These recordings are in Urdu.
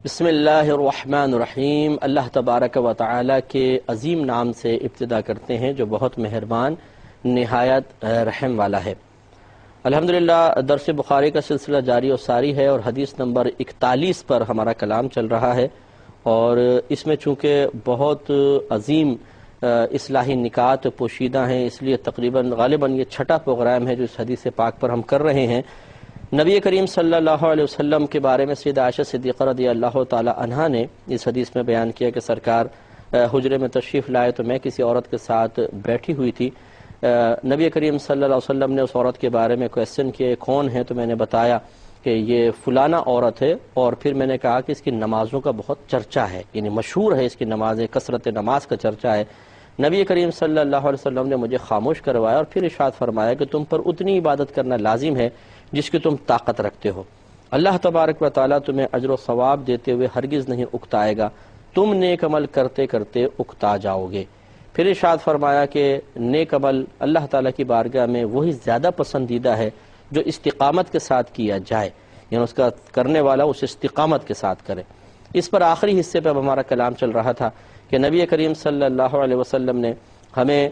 بسم اللہ الرحمن الرحیم۔ اللہ تبارک و تعالی کے عظیم نام سے ابتدا کرتے ہیں جو بہت مہربان نہایت رحم والا ہے۔ الحمدللہ درس بخاری کا سلسلہ جاری و ساری ہے اور حدیث نمبر 41 پر ہمارا کلام چل رہا ہے، اور اس میں چونکہ بہت عظیم اصلاحی نکات پوشیدہ ہیں، اس لیے غالباً یہ چھٹا پروگرام ہے جو اس حدیث پاک پر ہم کر رہے ہیں۔ نبی کریم صلی اللہ علیہ وسلم کے بارے میں سیدہ عائشہ صدیقہ رضی اللہ تعالی عنہا نے اس حدیث میں بیان کیا کہ سرکار حجرے میں تشریف لائے تو میں کسی عورت کے ساتھ بیٹھی ہوئی تھی۔ نبی کریم صلی اللہ علیہ وسلم نے اس عورت کے بارے میں کویسچن کیا کون ہے، تو میں نے بتایا کہ یہ فلانا عورت ہے، اور پھر میں نے کہا کہ اس کی نمازوں کا بہت چرچا ہے، یعنی مشہور ہے اس کی نمازیں، کثرت نماز کا چرچا ہے۔ نبی کریم صلی اللہ علیہ وسلم نے مجھے خاموش کروایا اور پھر ارشاد فرمایا کہ تم پر اتنی عبادت کرنا لازم ہے جس کی تم طاقت رکھتے ہو۔ اللہ تبارک و تعالیٰ تمہیں اجر و ثواب دیتے ہوئے ہرگز نہیں اکتائے گا، تم نیک عمل کرتے کرتے اکتا جاؤ گے۔ پھر ارشاد فرمایا کہ نیک عمل اللہ تعالیٰ کی بارگاہ میں وہی زیادہ پسندیدہ ہے جو استقامت کے ساتھ کیا جائے، یعنی اس کا کرنے والا اس استقامت کے ساتھ کرے۔ اس پر آخری حصے پہ ہمارا کلام چل رہا تھا کہ نبی کریم صلی اللہ علیہ وسلم نے ہمیں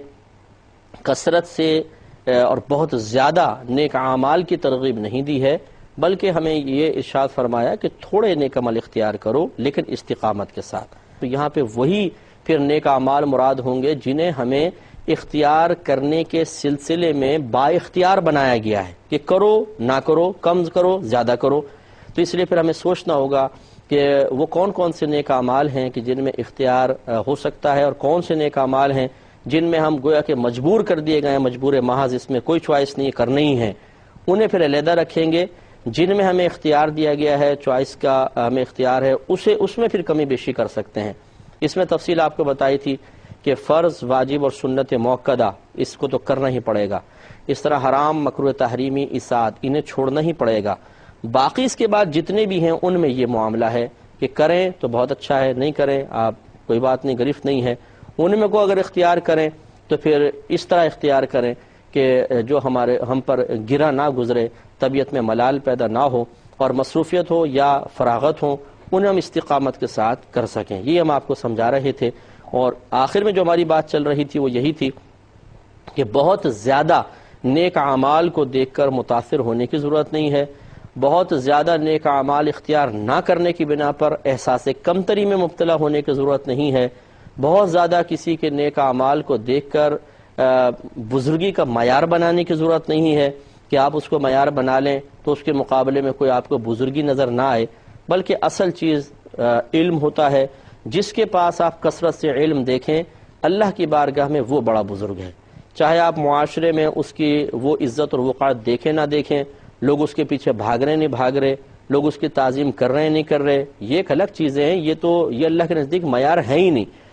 کثرت سے اور بہت زیادہ نیک اعمال کی ترغیب نہیں دی ہے، بلکہ ہمیں یہ ارشاد فرمایا کہ تھوڑے نیک عمل اختیار کرو لیکن استقامت کے ساتھ۔ تو یہاں پہ وہی پھر نیک اعمال مراد ہوں گے جنہیں ہمیں اختیار کرنے کے سلسلے میں با اختیار بنایا گیا ہے کہ کرو نہ کرو، کم کرو زیادہ کرو۔ تو اس لیے پھر ہمیں سوچنا ہوگا کہ وہ کون کون سے نیک اعمال ہیں کہ جن میں اختیار ہو سکتا ہے، اور کون سے نیک اعمال ہیں جن میں ہم گویا کہ مجبور کر دیے گئے ہیں، مجبور محض، اس میں کوئی چوائس نہیں، کرنے ہی ہے، انہیں پھر علیحدہ رکھیں گے۔ جن میں ہمیں اختیار دیا گیا ہے، چوائس کا ہمیں اختیار ہے، اس میں پھر کمی بیشی کر سکتے ہیں۔ اس میں تفصیل آپ کو بتائی تھی کہ فرض، واجب اور سنت موقدہ اس کو تو کرنا ہی پڑے گا، اس طرح حرام، مکروہ تحریمی، اِساعت انہیں چھوڑنا ہی پڑے گا۔ باقی اس کے بعد جتنے بھی ہیں ان میں یہ معاملہ ہے کہ کریں تو بہت اچھا ہے، نہیں کریں آپ کوئی بات نہیں، گرفت نہیں ہے۔ ان میں کو اگر اختیار کریں تو پھر اس طرح اختیار کریں کہ جو ہم پر گرا نہ گزرے، طبیعت میں ملال پیدا نہ ہو، اور مصروفیت ہو یا فراغت ہو انہیں ہم استقامت کے ساتھ کر سکیں۔ یہ ہم آپ کو سمجھا رہے تھے، اور آخر میں جو ہماری بات چل رہی تھی وہ یہی تھی کہ بہت زیادہ نیک اعمال کو دیکھ کر متاثر ہونے کی ضرورت نہیں ہے، بہت زیادہ نیک اعمال اختیار نہ کرنے کی بنا پر احساس کمتری میں مبتلا ہونے کی ضرورت نہیں ہے، بہت زیادہ کسی کے نیک اعمال کو دیکھ کر بزرگی کا معیار بنانے کی ضرورت نہیں ہے کہ آپ اس کو معیار بنا لیں تو اس کے مقابلے میں کوئی آپ کو بزرگی نظر نہ آئے، بلکہ اصل چیز علم ہوتا ہے۔ جس کے پاس آپ کثرت سے علم دیکھیں اللہ کی بارگاہ میں وہ بڑا بزرگ ہے، چاہے آپ معاشرے میں اس کی وہ عزت اور وقار دیکھیں نہ دیکھیں، لوگ اس کے پیچھے بھاگ رہے نہیں بھاگ رہے، لوگ اس کی تعظیم کر رہے نہیں کر رہے، یہ ایک الگ چیزیں ہیں، یہ اللہ کے نزدیک معیار ہے ہی نہیں۔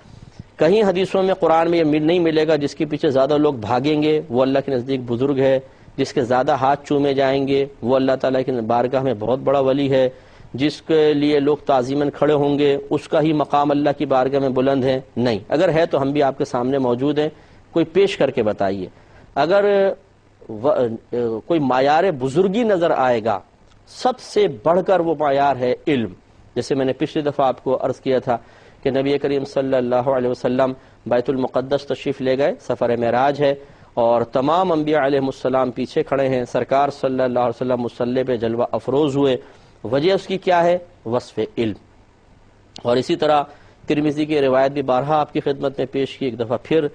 کہیں حدیثوں میں، قرآن میں یہ نہیں ملے گا جس کے پیچھے زیادہ لوگ بھاگیں گے وہ اللہ کے نزدیک بزرگ ہے، جس کے زیادہ ہاتھ چومے جائیں گے وہ اللہ تعالیٰ کی بارگاہ میں بہت بڑا ولی ہے، جس کے لیے لوگ تعظیماً کھڑے ہوں گے اس کا ہی مقام اللہ کی بارگاہ میں بلند ہے، نہیں۔ اگر ہے تو ہم بھی آپ کے سامنے موجود ہیں، کوئی پیش کر کے بتائیے۔ اگر کوئی معیار بزرگی نظر آئے گا، سب سے بڑھ کر وہ معیار ہے علم۔ جیسے میں نے پچھلی دفعہ آپ کو عرض کیا تھا کہ نبی کریم صلی اللہ علیہ وسلم بیت المقدس تشریف لے گئے، سفر معراج ہے، اور تمام انبیاء علیہ السلام پیچھے کھڑے ہیں، سرکار صلی اللہ علیہ وسلم مصلی پہ جلوہ افروز ہوئے۔ وجہ اس کی کیا ہے؟ وصف علم۔ اور اسی طرح ترمذی کی روایت بھی بارہا آپ کی خدمت میں پیش کی، ایک دفعہ پھر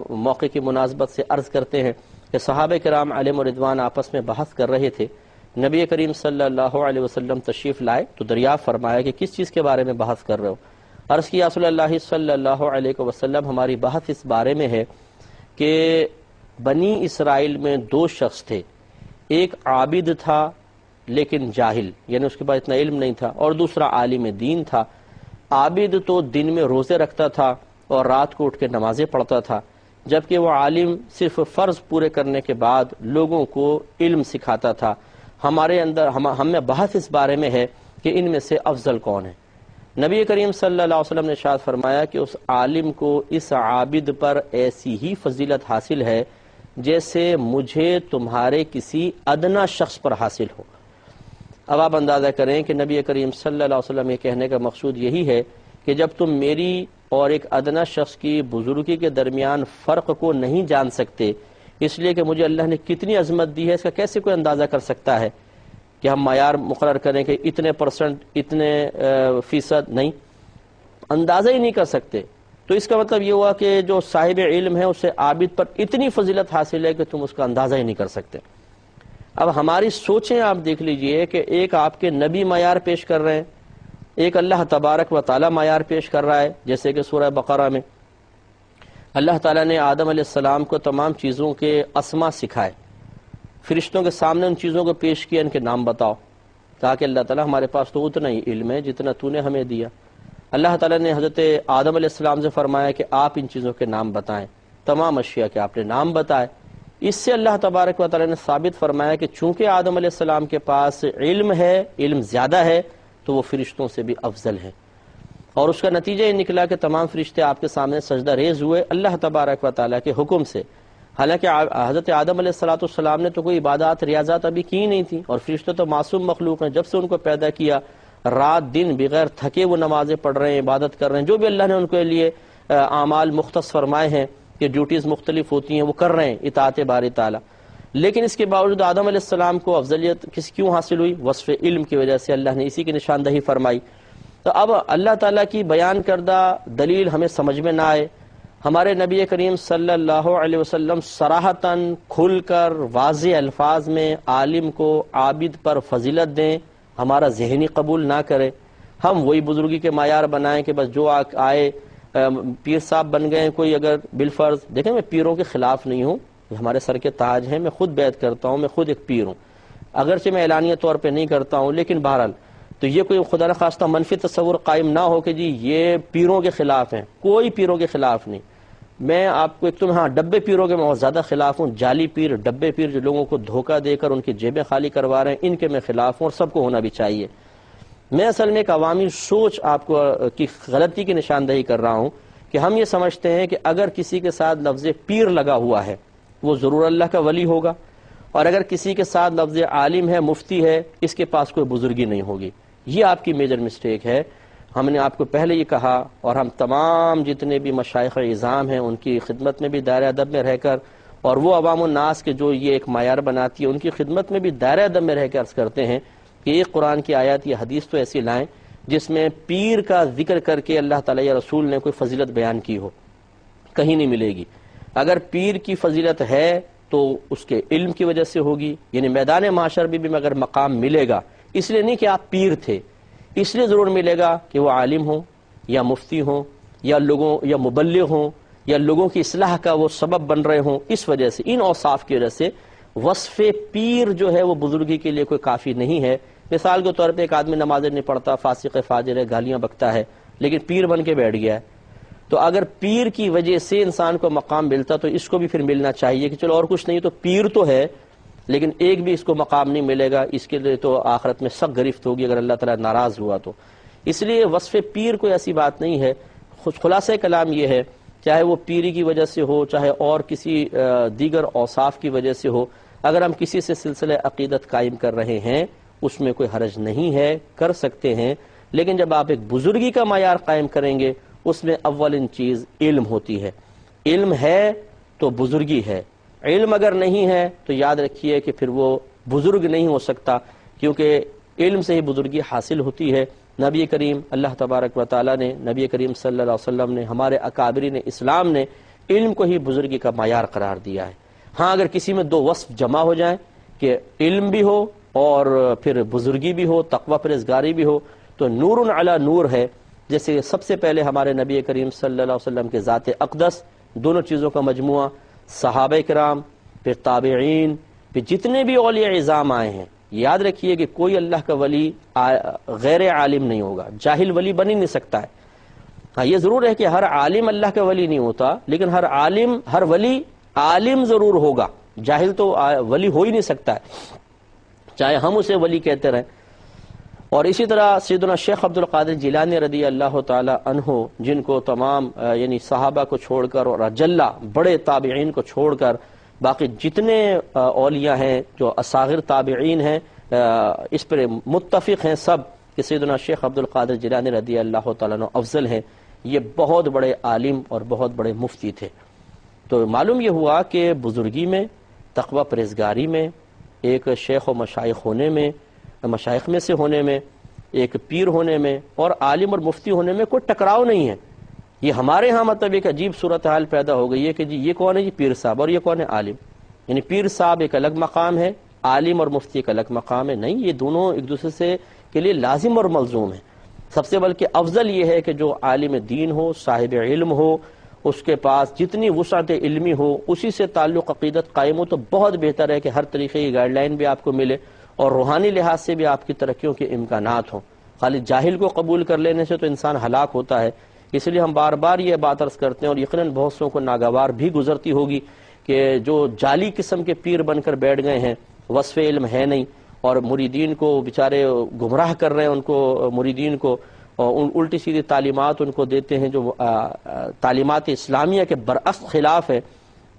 موقع کی مناسبت سے عرض کرتے ہیں کہ صحابہ کرام علیہم رضوان آپس میں بحث کر رہے تھے، نبی کریم صلی اللہ علیہ وسلم تشریف لائے تو دریافت فرمایا کہ کس چیز کے بارے میں بحث کر رہے ہو؟ عرض کیا رسول اللہ صلی اللہ علیہ وسلم ہماری بحث اس بارے میں ہے کہ بنی اسرائیل میں دو شخص تھے، ایک عابد تھا لیکن جاہل، یعنی اس کے پاس اتنا علم نہیں تھا، اور دوسرا عالم دین تھا۔ عابد تو دن میں روزے رکھتا تھا اور رات کو اٹھ کے نمازیں پڑھتا تھا، جبکہ وہ عالم صرف فرض پورے کرنے کے بعد لوگوں کو علم سکھاتا تھا۔ ہم میں بحث اس بارے میں ہے کہ ان میں سے افضل کون ہے؟ نبی کریم صلی اللہ علیہ وسلم نے ارشاد فرمایا کہ اس عالم کو اس عابد پر ایسی ہی فضیلت حاصل ہے جیسے مجھے تمہارے کسی ادنا شخص پر حاصل ہو۔ اب آپ اندازہ کریں کہ نبی کریم صلی اللہ علیہ وسلم یہ کہنے کا مقصود یہی ہے کہ جب تم میری اور ایک ادنا شخص کی بزرگی کے درمیان فرق کو نہیں جان سکتے، اس لیے کہ مجھے اللہ نے کتنی عظمت دی ہے، اس کا کیسے کوئی اندازہ کر سکتا ہے کہ ہم معیار مقرر کریں کہ اتنے پرسنٹ، اتنے فیصد، نہیں، اندازہ ہی نہیں کر سکتے۔ تو اس کا مطلب یہ ہوا کہ جو صاحب علم ہے اسے عابد پر اتنی فضیلت حاصل ہے کہ تم اس کا اندازہ ہی نہیں کر سکتے۔ اب ہماری سوچیں آپ دیکھ لیجئے کہ ایک آپ کے نبی معیار پیش کر رہے ہیں، ایک اللہ تبارک و تعالی معیار پیش کر رہا ہے، جیسے کہ سورہ بقرہ میں اللہ تعالیٰ نے آدم علیہ السلام کو تمام چیزوں کے اسما سکھائے، فرشتوں کے سامنے ان چیزوں کو پیش کیا، ان کے نام بتاؤ، کہا کہ اللہ تعالیٰ ہمارے پاس تو اتنا ہی علم ہے جتنا تو نے ہمیں دیا۔ اللہ تعالیٰ نے حضرت آدم علیہ السلام سے فرمایا کہ آپ ان چیزوں کے نام بتائیں، تمام اشیاء کے آپ نے نام بتائے۔ اس سے اللہ تبارک و تعالیٰ نے ثابت فرمایا کہ چونکہ آدم علیہ السلام کے پاس علم ہے، علم زیادہ ہے، تو وہ فرشتوں سے بھی افضل ہیں، اور اس کا نتیجہ یہ نکلا کہ تمام فرشتے آپ کے سامنے سجدہ ریز ہوئے اللہ تبارک و تعالیٰ کے حکم سے۔ حالانکہ حضرت آدم علیہ السلام نے تو کوئی عبادات ریاضات ابھی کی نہیں تھی، اور فرشتے تو معصوم مخلوق ہیں، جب سے ان کو پیدا کیا رات دن بغیر تھکے وہ نمازیں پڑھ رہے ہیں، عبادت کر رہے ہیں، جو بھی اللہ نے ان کے لیے اعمال مختص فرمائے ہیں کہ ڈیوٹیز مختلف ہوتی ہیں وہ کر رہے ہیں اطاعت باری تعالیٰ۔ لیکن اس کے باوجود آدم علیہ السلام کو افضلیت کیوں حاصل ہوئی؟ وصف علم کی وجہ سے اللہ نے اسی کی نشاندہی فرمائی۔ تو اب اللہ تعالیٰ کی بیان کردہ دلیل ہمیں سمجھ میں نہ آئے، ہمارے نبی کریم صلی اللہ علیہ وسلم صراحتاً کھل کر واضح الفاظ میں عالم کو عابد پر فضیلت دیں، ہمارا ذہنی قبول نہ کرے، ہم وہی بزرگی کے معیار بنائیں کہ بس جو آئے پیر صاحب بن گئے کوئی، اگر بالفرض دیکھیں میں پیروں کے خلاف نہیں ہوں، ہمارے سر کے تاج ہیں، میں خود بیعت کرتا ہوں، میں خود ایک پیر ہوں، اگرچہ میں اعلانیہ طور پہ نہیں کرتا ہوں، لیکن بہرحال تو یہ کوئی خدا نخواستہ منفی تصور قائم نہ ہو کہ جی یہ پیروں کے خلاف ہیں، کوئی پیروں کے خلاف نہیں۔ میں آپ کو ایک تو ہاں ڈبے پیروں کے میں بہت زیادہ خلاف ہوں، جعلی پیر، ڈبے پیر جو لوگوں کو دھوکہ دے کر ان کی جیبیں خالی کروا رہے ہیں، ان کے میں خلاف ہوں، اور سب کو ہونا بھی چاہیے۔ میں اصل میں ایک عوامی سوچ آپ کو کی غلطی کی نشاندہی کر رہا ہوں کہ ہم یہ سمجھتے ہیں کہ اگر کسی کے ساتھ لفظ پیر لگا ہوا ہے وہ ضرور اللہ کا ولی ہوگا، اور اگر کسی کے ساتھ لفظ عالم ہے، مفتی ہے، اس کے پاس کوئی بزرگی نہیں ہوگی۔ یہ آپ کی میجر مسٹیک ہے۔ ہم نے آپ کو پہلے یہ کہا، اور ہم تمام جتنے بھی مشائخ اعظام ہیں ان کی خدمت میں بھی دائرہ ادب میں رہ کر، اور وہ عوام الناس کے جو یہ ایک معیار بناتی ہے ان کی خدمت میں بھی دائرہ ادب میں رہ کے عرض کرتے ہیں کہ ایک قرآن کی آیات یا حدیث تو ایسی لائیں جس میں پیر کا ذکر کر کے اللہ تعالیٰ یا رسول نے کوئی فضیلت بیان کی ہو، کہیں نہیں ملے گی۔ اگر پیر کی فضیلت ہے تو اس کے علم کی وجہ سے ہوگی، یعنی میدان معاشر بھی اگر مقام ملے گا، اس لیے نہیں کہ آپ پیر تھے، اس لیے ضرور ملے گا کہ وہ عالم ہوں یا مفتی ہوں یا یا مبلغ ہوں یا لوگوں کی اصلاح کا وہ سبب بن رہے ہوں۔ اس وجہ سے ان اوصاف کی وجہ سے وصف پیر جو ہے وہ بزرگی کے لیے کوئی کافی نہیں ہے۔ مثال کے طور پہ ایک آدمی نمازیں نہیں پڑھتا، فاسق فاجر ہے، گالیاں بکتا ہے، لیکن پیر بن کے بیٹھ گیا ہے، تو اگر پیر کی وجہ سے انسان کو مقام ملتا تو اس کو بھی پھر ملنا چاہیے کہ چلو اور کچھ نہیں تو پیر تو ہے، لیکن ایک بھی اس کو مقام نہیں ملے گا، اس کے لیے تو آخرت میں سخت گرفت ہوگی اگر اللہ تعالیٰ ناراض ہوا تو۔ اس لیے وصف پیر کوئی ایسی بات نہیں ہے۔ خلاصہ کلام یہ ہے، چاہے وہ پیری کی وجہ سے ہو، چاہے اور کسی دیگر اوصاف کی وجہ سے ہو، اگر ہم کسی سے سلسلہ عقیدت قائم کر رہے ہیں اس میں کوئی حرج نہیں ہے، کر سکتے ہیں، لیکن جب آپ ایک بزرگی کا معیار قائم کریں گے اس میں اولین چیز علم ہوتی ہے۔ علم ہے تو بزرگی ہے، علم اگر نہیں ہے تو یاد رکھیے کہ پھر وہ بزرگ نہیں ہو سکتا، کیونکہ علم سے ہی بزرگی حاصل ہوتی ہے۔ نبی کریم اللہ تبارک و تعالیٰ نے، نبی کریم صلی اللہ علیہ وسلم نے، ہمارے اکابرین اسلام نے علم کو ہی بزرگی کا معیار قرار دیا ہے۔ ہاں اگر کسی میں دو وصف جمع ہو جائیں کہ علم بھی ہو اور پھر بزرگی بھی ہو، تقوی پرہیزگاری بھی ہو، تو نور علی نور ہے۔ جیسے سب سے پہلے ہمارے نبی کریم صلی اللہ علیہ وسلم کے ذات اقدس، دونوں چیزوں کا مجموعہ، صحابہ کرام، پھر تابعین، پھر جتنے بھی اولیاء اعظام آئے ہیں، یاد رکھیے کہ کوئی اللہ کا ولی غیر عالم نہیں ہوگا، جاہل ولی بن ہی نہیں سکتا ہے۔ ہاں یہ ضرور ہے کہ ہر عالم اللہ کا ولی نہیں ہوتا، لیکن ہر ولی عالم ضرور ہوگا، جاہل تو ولی ہو ہی نہیں سکتا ہے، چاہے ہم اسے ولی کہتے رہیں۔ اور اسی طرح سیدنا شیخ عبد القادر جیلانی رضی اللہ تعالی عنہ، جن کو تمام یعنی صحابہ کو چھوڑ کر اور اجلہ بڑے تابعین کو چھوڑ کر باقی جتنے اولیاء ہیں جو اصاغر تابعین ہیں اس پر متفق ہیں سب کہ سیدنا شیخ عبد القادر جیلانی رضی اللہ تعالیٰ عنہ افضل ہیں. یہ بہت بڑے عالم اور بہت بڑے مفتی تھے. تو معلوم یہ ہوا کہ بزرگی میں، تقوی پرہیزگاری میں، ایک شیخ و مشائخ ہونے میں، مشائخ میں سے ہونے میں، ایک پیر ہونے میں اور عالم اور مفتی ہونے میں کوئی ٹکراؤ نہیں ہے. یہ ہمارے ہاں مطلب ایک عجیب صورتحال پیدا ہو گئی ہے کہ جی یہ کون ہے، جی پیر صاحب، اور یہ کون ہے، عالم. یعنی پیر صاحب ایک الگ مقام ہے، عالم اور مفتی ایک الگ مقام ہے. نہیں، یہ دونوں ایک دوسرے سے کے لیے لازم اور ملزوم ہیں. سب سے بلکہ افضل یہ ہے کہ جو عالم دین ہو، صاحب علم ہو، اس کے پاس جتنی وسعت علمی ہو، اسی سے تعلق عقیدت قائم ہو، تو بہت بہتر ہے کہ ہر طریقے کی گائیڈ لائن بھی آپ کو ملے اور روحانی لحاظ سے بھی آپ کی ترقیوں کے امکانات ہوں. خالی جاہل کو قبول کر لینے سے تو انسان ہلاک ہوتا ہے. اس لیے ہم بار بار یہ بات عرض کرتے ہیں، اور یقیناً بہت سو کو ناگوار بھی گزرتی ہوگی کہ جو جعلی قسم کے پیر بن کر بیٹھ گئے ہیں، وصف علم ہے نہیں، اور مریدین کو بیچارے گمراہ کر رہے ہیں، ان کو مریدین کو الٹی سیدھی تعلیمات ان کو دیتے ہیں جو تعلیمات اسلامیہ کے برعکس خلاف ہے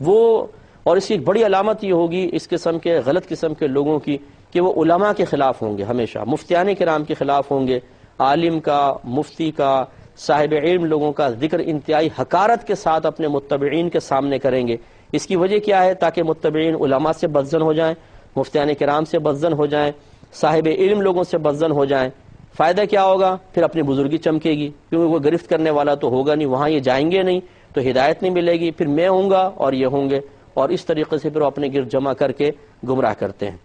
وہ. اور اس کی ایک بڑی علامت یہ ہوگی اس قسم کے غلط قسم کے لوگوں کی کہ وہ علماء کے خلاف ہوں گے، ہمیشہ مفتیان کرام کے خلاف ہوں گے. عالم کا، مفتی کا، صاحب علم لوگوں کا ذکر انتہائی حقارت کے ساتھ اپنے متبعین کے سامنے کریں گے. اس کی وجہ کیا ہے؟ تاکہ متبعین علماء سے بدظن ہو جائیں، مفتیان کرام سے بدظن ہو جائیں، صاحب علم لوگوں سے بدظن ہو جائیں. فائدہ کیا ہوگا؟ پھر اپنی بزرگی چمکے گی، کیونکہ وہ گرفت کرنے والا تو ہوگا نہیں، وہاں یہ جائیں گے نہیں تو ہدایت نہیں ملے گی. پھر میں ہوں گا اور یہ ہوں گے، اور اس طریقے سے پھر وہ اپنے گرد جمع کر کے گمراہ کرتے ہیں.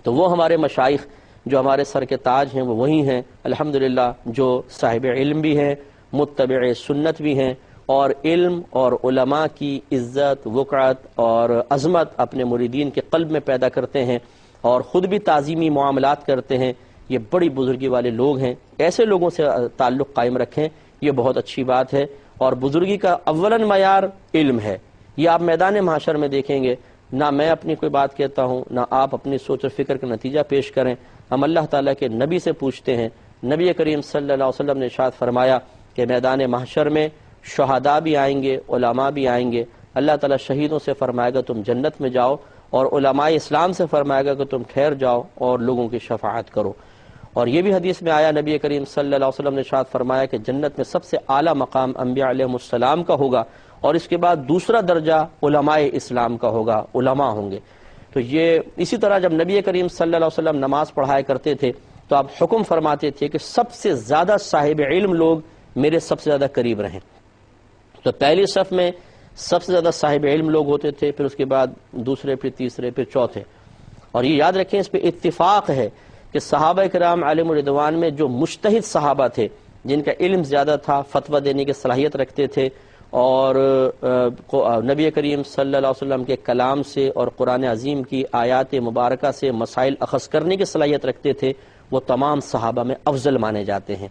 تو وہ ہمارے مشائخ جو ہمارے سر کے تاج ہیں وہ وہی ہیں الحمدللہ، جو صاحب علم بھی ہیں، متبع سنت بھی ہیں، اور علم اور علماء کی عزت، وقعت اور عظمت اپنے مریدین کے قلب میں پیدا کرتے ہیں اور خود بھی تعظیمی معاملات کرتے ہیں. یہ بڑی بزرگی والے لوگ ہیں. ایسے لوگوں سے تعلق قائم رکھیں، یہ بہت اچھی بات ہے. اور بزرگی کا اولاً معیار علم ہے. یہ آپ میدان محشر میں دیکھیں گے، نہ میں اپنی کوئی بات کہتا ہوں، نہ آپ اپنی سوچ اور فکر کا نتیجہ پیش کریں. ہم اللہ تعالیٰ کے نبی سے پوچھتے ہیں. نبی کریم صلی اللہ علیہ وسلم نے ارشاد فرمایا کہ میدان محشر میں شہداء بھی آئیں گے، علماء بھی آئیں گے. اللہ تعالیٰ شہیدوں سے فرمائے گا تم جنت میں جاؤ، اور علماء اسلام سے فرمائے گا کہ تم ٹھہر جاؤ اور لوگوں کی شفاعت کرو. اور یہ بھی حدیث میں آیا، نبی کریم صلی اللہ علیہ وسلم نے ارشاد فرمایا کہ جنت میں سب سے اعلیٰ مقام انبیاء علیہ السلام کا ہوگا، اور اس کے بعد دوسرا درجہ علماء اسلام کا ہوگا، علماء ہوں گے. تو یہ اسی طرح جب نبی کریم صلی اللہ علیہ وسلم نماز پڑھایا کرتے تھے تو آپ حکم فرماتے تھے کہ سب سے زیادہ صاحب علم لوگ میرے سب سے زیادہ قریب رہیں. تو پہلی صف میں سب سے زیادہ صاحب علم لوگ ہوتے تھے، پھر اس کے بعد دوسرے، پھر تیسرے، پھر چوتھے. اور یہ یاد رکھیں، اس پہ اتفاق ہے کہ صحابہ کرام علیہم الرضوان میں جو مجتہد صحابہ تھے، جن کا علم زیادہ تھا، فتویٰ دینے کی صلاحیت رکھتے تھے، اور نبی کریم صلی اللہ علیہ وسلم کے کلام سے اور قرآن عظیم کی آیات مبارکہ سے مسائل اخذ کرنے کی صلاحیت رکھتے تھے، وہ تمام صحابہ میں افضل مانے جاتے ہیں.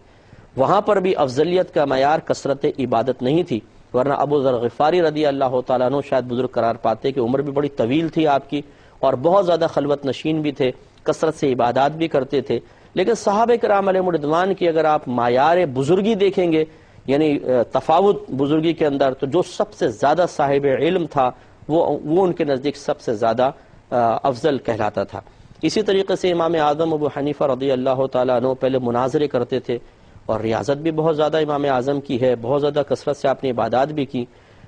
وہاں پر بھی افضلیت کا معیار کثرت عبادت نہیں تھی، ورنہ ابو ذر غفاری رضی اللہ تعالیٰ عنہ شاید بزرگ قرار پاتے کہ عمر بھی بڑی طویل تھی آپ کی، اور بہت زیادہ خلوت نشین بھی تھے، کثرت سے عبادات بھی کرتے تھے. لیکن صحابہ کرام علیہم الرضوان کی اگر آپ معیار بزرگی دیکھیں گے، یعنی تفاوت بزرگی کے اندر، تو جو سب سے زیادہ صاحب علم تھا وہ ان کے نزدیک سب سے زیادہ افضل کہلاتا تھا. اسی طریقے سے امام اعظم ابو حنیفہ رضی اللہ تعالیٰ عنہ پہلے مناظرے کرتے تھے، اور ریاضت بھی بہت زیادہ امام اعظم کی ہے، بہت زیادہ کثرت سے آپ نے عبادات بھی کی.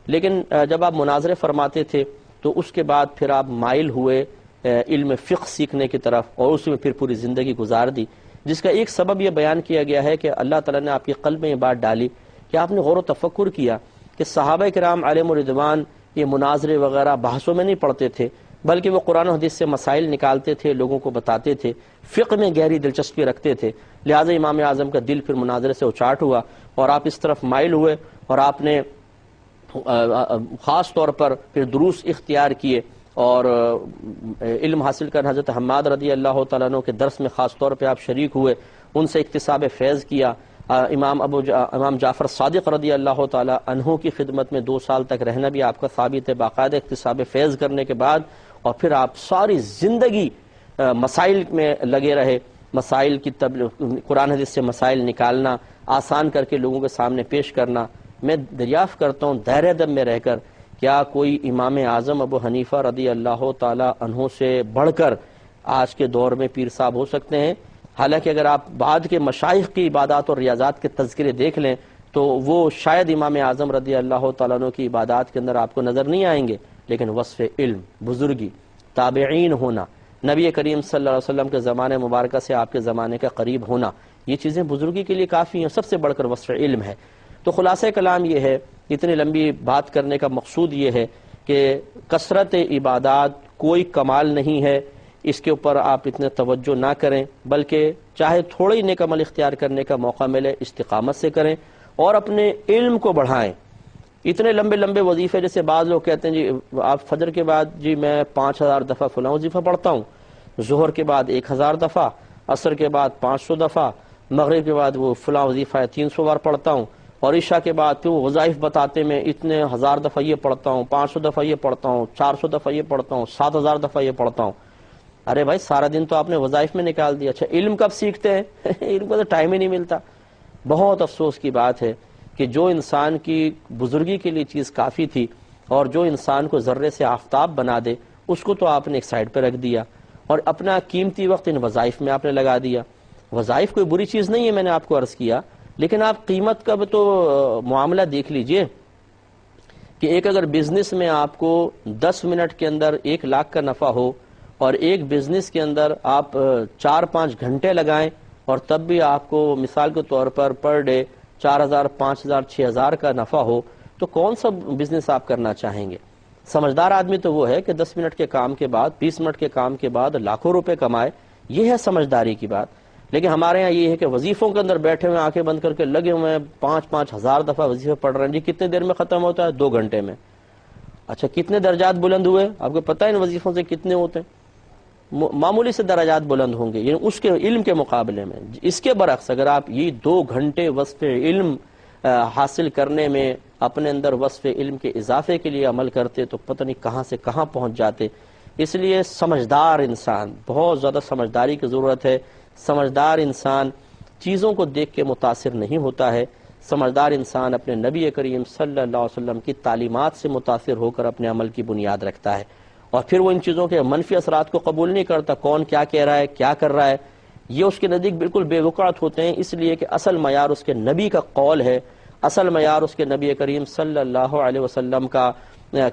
لیکن جب آپ مناظرے فرماتے تھے تو اس کے بعد پھر آپ مائل ہوئے علم فقہ سیکھنے کی طرف، اور اس میں پھر پوری زندگی گزار دی، جس کا ایک سبب یہ بیان کیا گیا ہے کہ اللہ تعالیٰ نے آپ کے قلب میں یہ بات ڈالی کہ آپ نے غور و تفکر کیا کہ صحابہ کرام علیہم الرضوان یہ مناظرے وغیرہ بحثوں میں نہیں پڑھتے تھے، بلکہ وہ قرآن و حدیث سے مسائل نکالتے تھے، لوگوں کو بتاتے تھے، فقہ میں گہری دلچسپی رکھتے تھے. لہٰذا امام اعظم کا دل پھر مناظرے سے اچاٹ ہوا اور آپ اس طرف مائل ہوئے، اور آپ نے خاص طور پر پھر دروس اختیار کیے اور علم حاصل کر حضرت حماد رضی اللہ تعالیٰ عنہ کے درس میں خاص طور پہ آپ شریک ہوئے، ان سے اکتساب فیض کیا. امام جعفر صادق رضی اللہ تعالیٰ عنہ کی خدمت میں 2 سال تک رہنا بھی آپ کا ثابت ہے، باقاعدہ اکتساب فیض کرنے کے بعد. اور پھر آپ ساری زندگی مسائل میں لگے رہے، مسائل کی قرآن حدیث سے مسائل نکالنا، آسان کر کے لوگوں کے سامنے پیش کرنا. میں دریافت کرتا ہوں دائرہ ادب میں رہ کر، کیا کوئی امام اعظم ابو حنیفہ رضی اللہ تعالی عنہ سے بڑھ کر آج کے دور میں پیر صاحب ہو سکتے ہیں، حالانکہ اگر آپ بعد کے مشائخ کی عبادات اور ریاضات کے تذکرے دیکھ لیں تو وہ شاید امام اعظم رضی اللہ تعالیٰ عنہ کی عبادات کے اندر آپ کو نظر نہیں آئیں گے، لیکن وصف علم، بزرگی، تابعین ہونا، نبی کریم صلی اللہ علیہ وسلم کے زمانے مبارکہ سے آپ کے زمانے کا قریب ہونا، یہ چیزیں بزرگی کے لیے کافی ہیں، سب سے بڑھ کر وصف علم ہے۔ تو خلاصہ کلام یہ ہے، اتنی لمبی بات کرنے کا مقصود یہ ہے کہ کثرت عبادات کوئی کمال نہیں ہے، اس کے اوپر آپ اتنے توجہ نہ کریں، بلکہ چاہے تھوڑا ہی نیک عمل اختیار کرنے کا موقع ملے استقامت سے کریں اور اپنے علم کو بڑھائیں۔ اتنے لمبے لمبے وظیفے، جیسے بعض لوگ کہتے ہیں جی آپ فجر کے بعد جی میں 5000 دفعہ فلاں وظیفہ پڑھتا ہوں، ظہر کے بعد 1000 دفعہ، عصر کے بعد 500 دفعہ، مغرب کے بعد وہ فلاں وظیفہ 300 بار پڑھتا ہوں، اور عشاء کے بعد پھر وہ وظائف بتاتے میں اتنے 1000 دفعہ یہ پڑھتا ہوں، 500 دفعہ یہ پڑھتا ہوں، 400 دفعہ یہ پڑھتا ہوں، 7000 دفعہ یہ پڑھتا ہوں۔ ارے بھائی سارا دن تو آپ نے وظائف میں نکال دیا، اچھا علم کب سیکھتے ہیں؟ علم کو تو ٹائم ہی نہیں ملتا۔ بہت افسوس کی بات ہے کہ جو انسان کی بزرگی کے لیے چیز کافی تھی اور جو انسان کو ذرے سے آفتاب بنا دے، اس کو تو آپ نے ایک سائڈ پہ رکھ دیا اور اپنا قیمتی وقت ان وظائف میں آپ نے لگا دیا۔ وظائف کوئی بری چیز نہیں ہے، میں نے آپ کو عرض کیا، لیکن آپ قیمت کا بھی تو معاملہ دیکھ لیجئے کہ ایک اگر بزنس میں آپ کو 10 منٹ کے اندر 1 لاکھ کا نفع ہو اور ایک بزنس کے اندر آپ 4-5 گھنٹے لگائیں اور تب بھی آپ کو مثال کے طور پر پر ڈے 4000 5000 6000 کا نفع ہو، تو کون سا بزنس آپ کرنا چاہیں گے؟ سمجھدار آدمی تو وہ ہے کہ 10 منٹ کے کام کے بعد 20 منٹ کے کام کے بعد لاکھوں روپے کمائے، یہ ہے سمجھداری کی بات۔ لیکن ہمارے ہاں یہ ہے کہ وظیفوں کے اندر بیٹھے ہوئے آنکھیں بند کر کے لگے ہوئے ہیں، 5-5 ہزار دفعہ وظیفے پڑھ رہے ہیں، جی کتنے دیر میں ختم ہوتا ہے؟ 2 گھنٹے میں۔ اچھا کتنے درجات بلند ہوئے؟ آپ کو پتہ ہے ان وظیفوں سے کتنے ہوتے ہیں؟ معمولی سے درجات بلند ہوں گے، یعنی اس کے علم کے مقابلے میں۔ اس کے برعکس اگر آپ یہ 2 گھنٹے وصف علم حاصل کرنے میں اپنے اندر وصف علم کے اضافے کے لیے عمل کرتے تو پتہ نہیں کہاں سے کہاں پہنچ جاتے۔ اس لیے سمجھدار انسان، بہت زیادہ سمجھداری کی ضرورت ہے۔ سمجھدار انسان چیزوں کو دیکھ کے متاثر نہیں ہوتا ہے، سمجھدار انسان اپنے نبی کریم صلی اللہ علیہ وسلم کی تعلیمات سے متاثر ہو کر اپنے عمل کی بنیاد رکھتا ہے، اور پھر وہ ان چیزوں کے منفی اثرات کو قبول نہیں کرتا۔ کون کیا کہہ رہا ہے، کیا کر رہا ہے، یہ اس کے نزدیک بالکل بے وقعت ہوتے ہیں، اس لیے کہ اصل معیار اس کے نبی کا قول ہے، اصل معیار اس کے نبی کریم صلی اللہ علیہ وسلم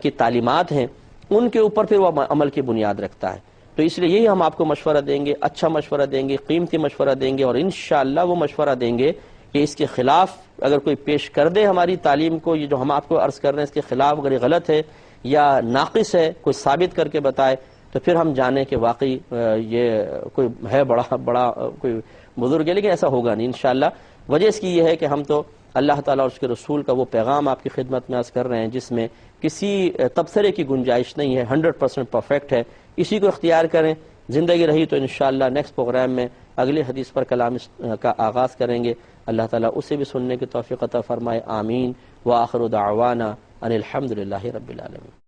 کی تعلیمات ہیں، ان کے اوپر پھر وہ عمل کی بنیاد رکھتا ہے۔ تو اس لیے یہی ہم آپ کو مشورہ دیں گے، اچھا مشورہ دیں گے، قیمتی مشورہ دیں گے، اور انشاءاللہ وہ مشورہ دیں گے کہ اس کے خلاف اگر کوئی پیش کر دے ہماری تعلیم کو، یہ جو ہم آپ کو عرض کر رہے ہیں اس کے خلاف اگر یہ غلط ہے یا ناقص ہے، کوئی ثابت کر کے بتائے، تو پھر ہم جانیں کہ واقعی یہ کوئی ہے بڑا کوئی بزرگ ہے، لیکن ایسا ہوگا نہیں انشاءاللہ۔ وجہ اس کی یہ ہے کہ ہم تو اللہ تعالیٰ اور اس کے رسول کا وہ پیغام آپ کی خدمت میں عرض کر رہے ہیں جس میں کسی تبصرے کی گنجائش نہیں ہے، 100% پرفیکٹ ہے، اسی کو اختیار کریں۔ زندگی رہی تو انشاءاللہ نیکسٹ پروگرام میں اگلی حدیث پر کلام کا آغاز کریں گے۔ اللہ تعالیٰ اسے بھی سننے کی توفیق عطا فرمائے، آمین۔ وآخر دعوانا ان الحمدللہ رب العالمین۔